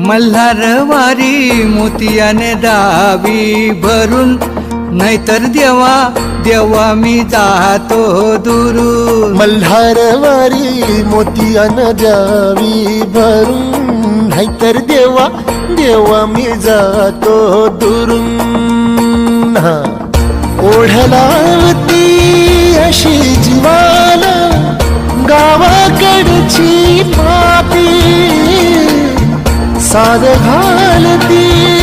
मल्हारवारी मोतियाने दावी भरून, नाहीतर देवा देवा मी जातो दुरून. मल्हारवारी मोतियाने द्यावी भरून, नाहीतर देवा देवा मी जातो दुरून. ओढलावती अशी जीवाला गावाकडची पापी, साद घालती